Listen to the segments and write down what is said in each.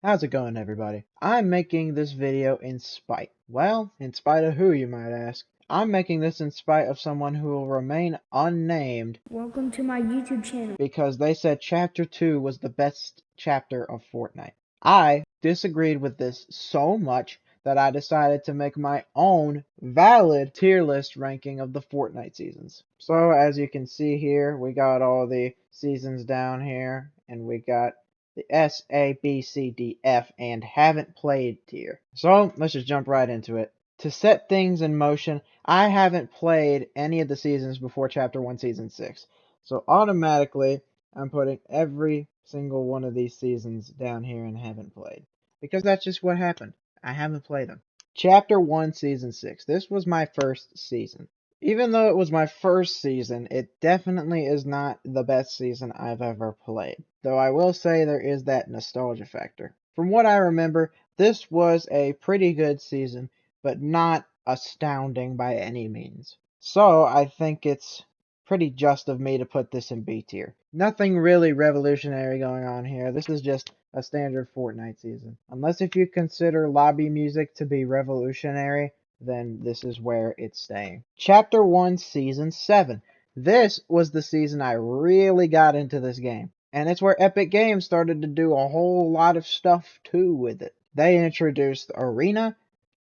How's it going, everybody? I'm making this video in spite. Well, in spite of who, you might ask. I'm making this in spite of someone who will remain unnamed. Welcome to my YouTube channel. Because they said Chapter 2 was the best chapter of Fortnite. I disagreed with this so much that I decided to make my own valid tier list ranking of the Fortnite seasons. So as you can see here, we got all the seasons down here, and we got the S, A, B, C, D, F, and haven't played tier. So let's just jump right into it. To set things in motion, I haven't played any of the seasons before Chapter 1 Season 6. So automatically, I'm putting every single one of these seasons down here and haven't played. Because that's just what happened. I haven't played them. Chapter 1 Season 6. This was my first season. Even though it was my first season, it definitely is not the best season I've ever played. Though I will say there is that nostalgia factor. From what I remember, this was a pretty good season, but not astounding by any means. So I think it's pretty just of me to put this in B tier. Nothing really revolutionary going on here. This is just a standard Fortnite season. Unless if you consider lobby music to be revolutionary, then this is where it's staying. Chapter 1, Season 7. This was the season I really got into this game. And it's where Epic Games started to do a whole lot of stuff too with it. They introduced Arena,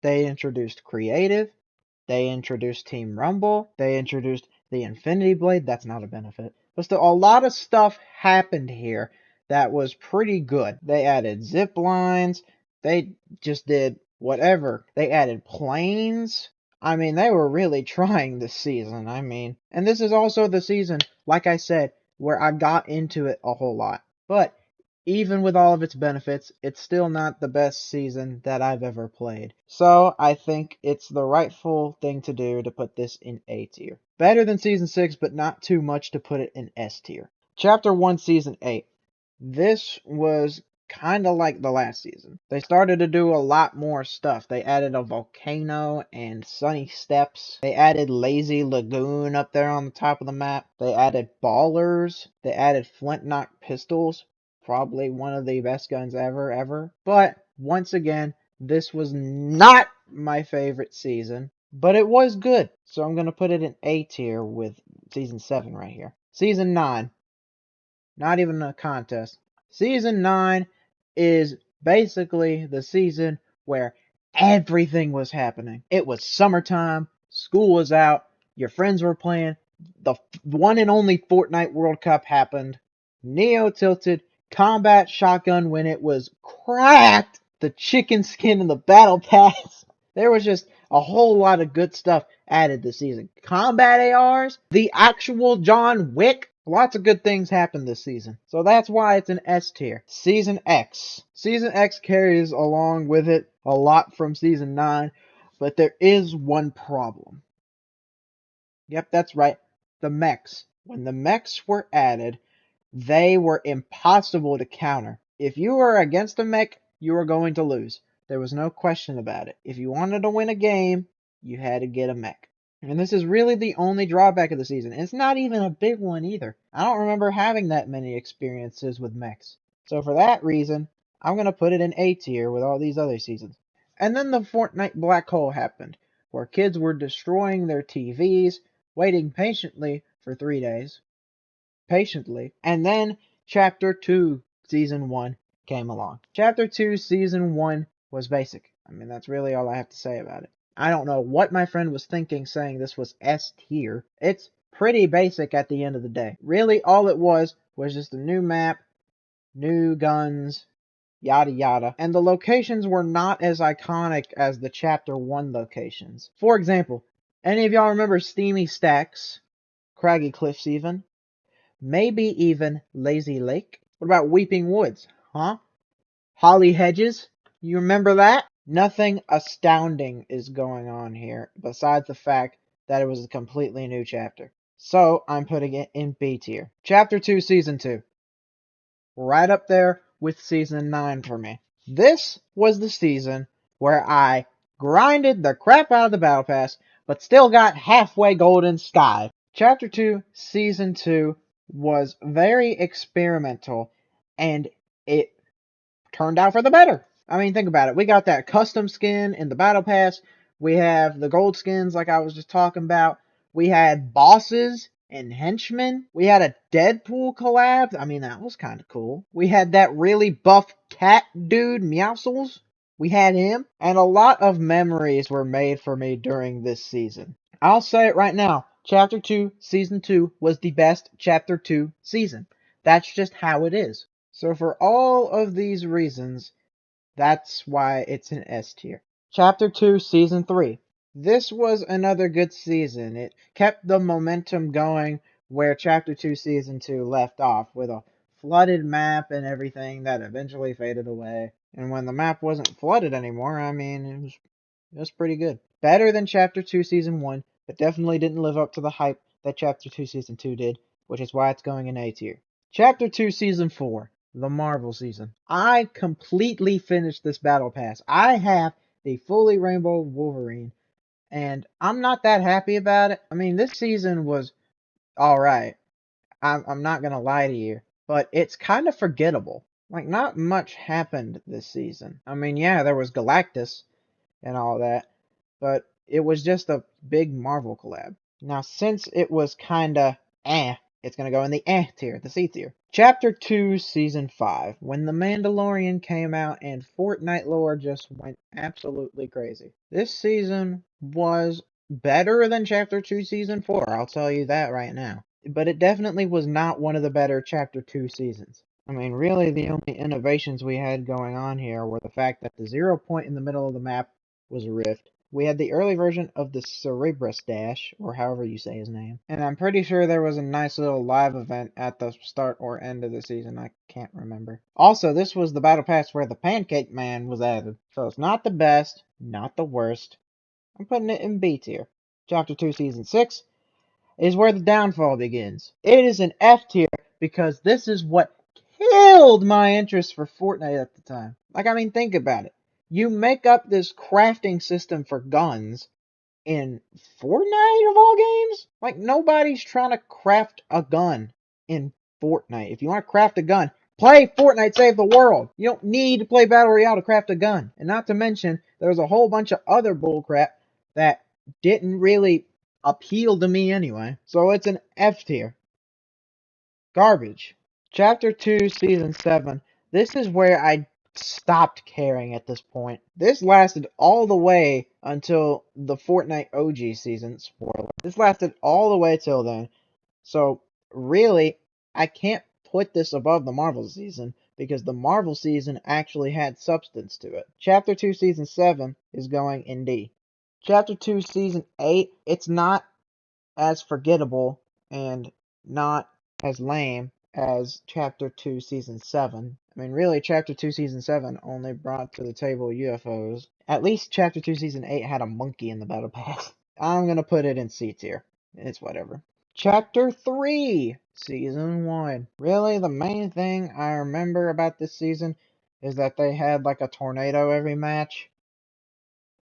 they introduced Creative, they introduced Team Rumble, they introduced the Infinity Blade. That's not a benefit. But still, a lot of stuff happened here that was pretty good. They added zip lines. They just did whatever. They added planes. I mean, they were really trying this season. And this is also the season, like I said, where I got into it a whole lot. But even with all of its benefits, it's still not the best season that I've ever played. So I think it's the rightful thing to do to put this in A tier. Better than Season 6, but not too much to put it in S tier. Chapter 1, Season 8. This was kind of like the last season. They started to do a lot more stuff. They added a volcano and sunny steps. They added Lazy Lagoon up there on the top of the map. They added ballers. They added flint knock pistols. Probably one of the best guns ever. But once again, this was not my favorite season, but it was good. So I'm going to put it in A tier with Season 7 right here. Season 9. Not even a contest. Season 9 is basically the season where everything was happening. It was summertime, school was out, your friends were playing, the one and only Fortnite World Cup happened, Neo tilted, combat shotgun when it was cracked, the chicken skin in the battle pass. There was just a whole lot of good stuff added this season. Combat ARs, the actual John Wick. Lots of good things happened this season. So that's why it's an S tier. Season X. Season X carries along with it a lot from Season 9, but there is one problem. Yep, that's right. The mechs. When the mechs were added, they were impossible to counter. If you were against a mech, you were going to lose. There was no question about it. If you wanted to win a game, you had to get a mech. And this is really the only drawback of the season. It's not even a big one either. I don't remember having that many experiences with mechs. So for that reason, I'm going to put it in A tier with all these other seasons. And then the Fortnite black hole happened, where kids were destroying their TVs, waiting patiently for 3 days. And then Chapter 2, Season 1 came along. Chapter 2, Season 1 was basic. That's really all I have to say about it. I don't know what my friend was thinking saying this was S tier. It's pretty basic at the end of the day. Really, all it was just a new map, new guns, yada yada. And the locations were not as iconic as the Chapter 1 locations. For example, any of y'all remember Steamy Stacks, Craggy Cliffs even? Maybe even Lazy Lake? What about Weeping Woods? Huh? Holly Hedges? You remember that? Nothing astounding is going on here, besides the fact that it was a completely new chapter. So, I'm putting it in B tier. Chapter 2, Season 2. Right up there with Season 9 for me. This was the season where I grinded the crap out of the Battle Pass, but still got halfway Golden Sky. Chapter 2, Season 2 was very experimental, and it turned out for the better. I mean, think about it. We got that custom skin in the battle pass. We have the gold skins like I was just talking about. We had bosses and henchmen. We had a Deadpool collab. I mean, that was kind of cool. We had that really buff cat dude, Meowscles. We had him. And a lot of memories were made for me during this season. I'll say it right now. Chapter 2, Season 2 was the best Chapter 2 season. That's just how it is. So for all of these reasons, that's why it's an S tier. Chapter 2, Season 3. This was another good season. It kept the momentum going where Chapter 2, Season 2 left off, with a flooded map and everything that eventually faded away. And when the map wasn't flooded anymore, I mean, it was pretty good. Better than Chapter 2 Season 1, but definitely didn't live up to the hype that Chapter 2 Season 2 did, which is why it's going in A tier. Chapter 2 Season 4, the Marvel season. I completely finished this battle pass. I have the fully rainbow Wolverine, and I'm not that happy about it. I mean, this season was alright. I'm not gonna lie to you, but it's kind of forgettable. Like, not much happened this season. I mean, yeah, there was Galactus and all that, but it was just a big Marvel collab. Now, since it was kinda it's gonna go in the tier, the C tier. Chapter 2, Season 5, when The Mandalorian came out and Fortnite lore just went absolutely crazy. This season was better than Chapter 2, Season 4, I'll tell you that right now. But it definitely was not one of the better Chapter 2 seasons. I mean, really, the only innovations we had going on here were the fact that the 0 point in the middle of the map was a rift. We had the early version of the Cerebrus Dash, or however you say his name. And I'm pretty sure there was a nice little live event at the start or end of the season. I can't remember. Also, this was the Battle Pass where the Pancake Man was added. So it's not the best, not the worst. I'm putting it in B tier. Chapter 2, Season 6 is where the downfall begins. It is an F tier because this is what killed my interest for Fortnite at the time. Like, I mean, think about it. You make up this crafting system for guns in Fortnite of all games? Like, nobody's trying to craft a gun in Fortnite. If you want to craft a gun, play Fortnite Save the World. You don't need to play Battle Royale to craft a gun. And not to mention, there's a whole bunch of other bullcrap that didn't really appeal to me anyway. So it's an F tier. Garbage. Chapter 2, Season 7. This is where I stopped caring at this point. This lasted all the way until the Fortnite OG season. Spoiler. This lasted all the way till then. So, really, I can't put this above the Marvel season because the Marvel season actually had substance to it. Chapter 2, Season 7 is going in D. Chapter 2, Season 8, it's not as forgettable and not as lame as Chapter 2, Season 7. I mean, really, Chapter 2, Season 7 only brought to the table UFOs. At least Chapter 2, Season 8 had a monkey in the Battle Pass. I'm gonna put it in C tier. It's whatever. Chapter 3, Season 1. Really, the main thing I remember about this season is that they had like a tornado every match.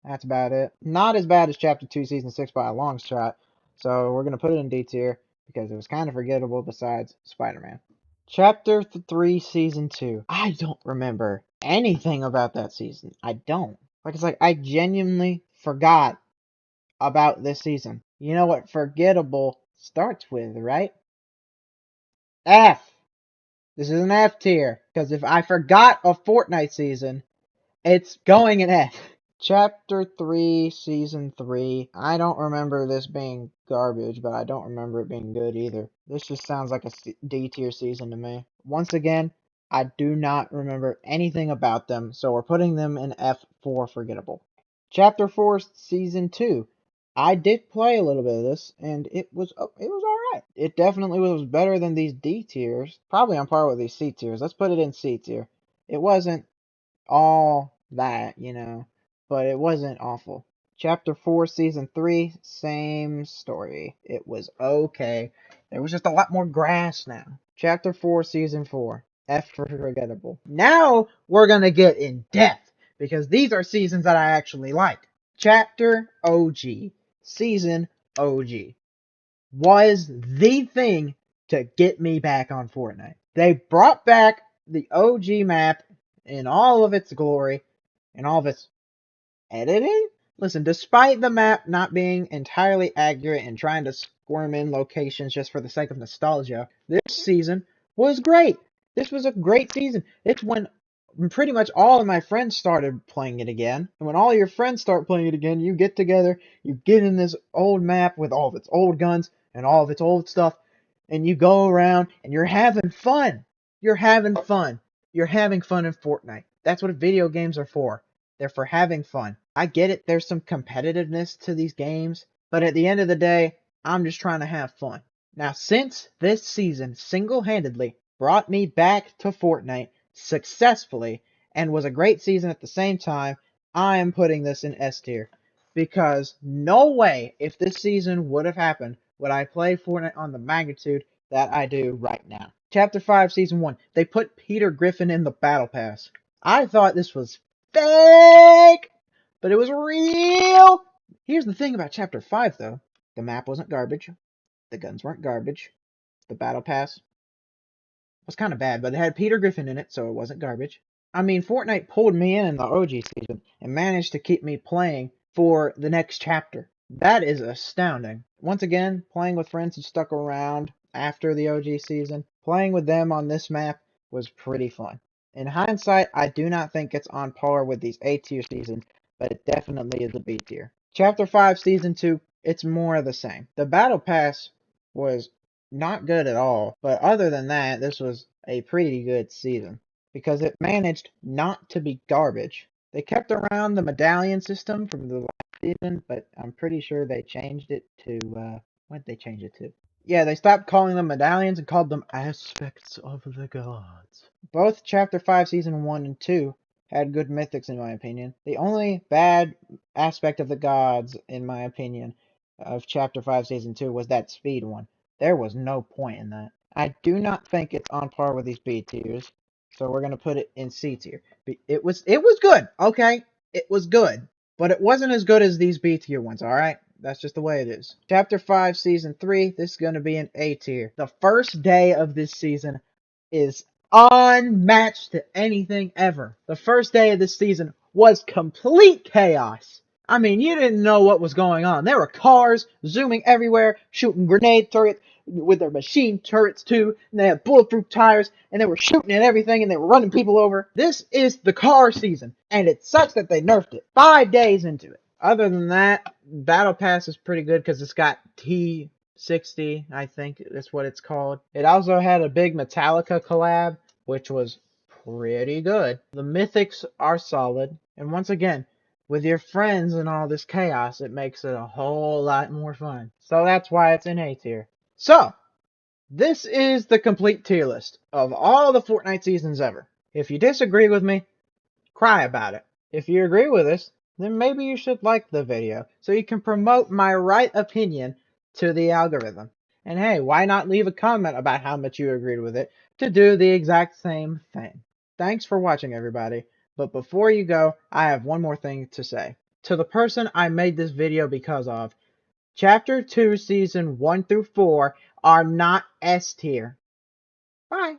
That's about it. Not as bad as Chapter 2, Season 6 by a long shot, so we're going to put it in D tier because it was kind of forgettable besides Spider-Man. Chapter 3, Season 2. I don't remember anything about that season. I don't. Like, it's like I genuinely forgot about this season. You know what forgettable starts with, right? F. This is an F tier, because if I forgot a Fortnite season, it's going in F. Chapter 3, Season 3. I don't remember this being garbage, but I don't remember it being good either. This just sounds like a D tier season to me. Once again, I do not remember anything about them, so we're putting them in F for forgettable. Chapter 4, Season 2. I did play a little bit of this, and it was alright. It definitely was better than these D tiers. Probably on par with these C tiers. Let's put it in C tier. It wasn't all that, but it wasn't awful. Chapter 4, Season 3, same story. It was okay. There was just a lot more grass now. Chapter 4, Season 4, F for forgettable. Now we're gonna get in depth, because these are seasons that I actually like. Chapter OG, Season OG, was the thing to get me back on Fortnite. They brought back the OG map in all of its glory, in all of its editing? Listen, despite the map not being entirely accurate and trying to squirm in locations just for the sake of nostalgia, this season was great. This was a great season. It's when pretty much all of my friends started playing it again. And when all your friends start playing it again, you get together, you get in this old map with all of its old guns and all of its old stuff, and you go around and you're having fun. You're having fun. You're having fun in Fortnite. That's what video games are for. They're for having fun. I get it, there's some competitiveness to these games, but at the end of the day, I'm just trying to have fun. Now, since this season single-handedly brought me back to Fortnite successfully and was a great season at the same time, I am putting this in S tier. Because no way, if this season would have happened, would I play Fortnite on the magnitude that I do right now. Chapter 5, Season 1. They put Peter Griffin in the Battle Pass. I thought this was fake, but it was real. Here's the thing about Chapter 5, though. The map wasn't garbage. The guns weren't garbage. The Battle Pass was kind of bad, but it had Peter Griffin in it, so it wasn't garbage. I mean, Fortnite pulled me in the OG season and managed to keep me playing for the next chapter. That is astounding. Once again, playing with friends who stuck around after the OG season, playing with them on this map was pretty fun. In hindsight, I do not think it's on par with these A tier seasons, but it definitely is a B tier. Chapter 5, Season 2, it's more of the same. The Battle Pass was not good at all, but other than that, this was a pretty good season because it managed not to be garbage. They kept around the medallion system from the last season, but I'm pretty sure they changed it to, what did they change it to? Yeah, they stopped calling them medallions and called them aspects of the gods. Both Chapter 5, Season 1 and 2 had good mythics in my opinion. The only bad aspect of the gods, in my opinion, of Chapter 5, Season 2 was that speed one. There was no point in that. I do not think it's on par with these B tiers, so we're gonna put it in C tier. It was good, okay? It was good, but it wasn't as good as these B tier ones, alright? That's just the way it is. Chapter 5, Season 3, this is gonna be an A tier. The first day of this season is unmatched to anything ever. The first day of this season was complete chaos. I mean, you didn't know what was going on. There were cars zooming everywhere, shooting grenade turrets with their machine turrets too, and they had bulletproof tires, and they were shooting at everything, and they were running people over. This is the car season, and it sucks that they nerfed it 5 days into it. Other than that, Battle Pass is pretty good because it's got T60, I think that's what it's called. It also had a big Metallica collab, which was pretty good. The mythics are solid, and once again, with your friends and all this chaos, it makes it a whole lot more fun. So that's why it's in A tier. So, this is the complete tier list of all the Fortnite seasons ever. If you disagree with me, cry about it. If you agree with us, then maybe you should like the video so you can promote my right opinion to the algorithm. And hey, why not leave a comment about how much you agreed with it to do the exact same thing. Thanks for watching, everybody. But before you go, I have one more thing to say. To the person I made this video because of, Chapter 2, Season 1 through 4 are not S tier. Bye.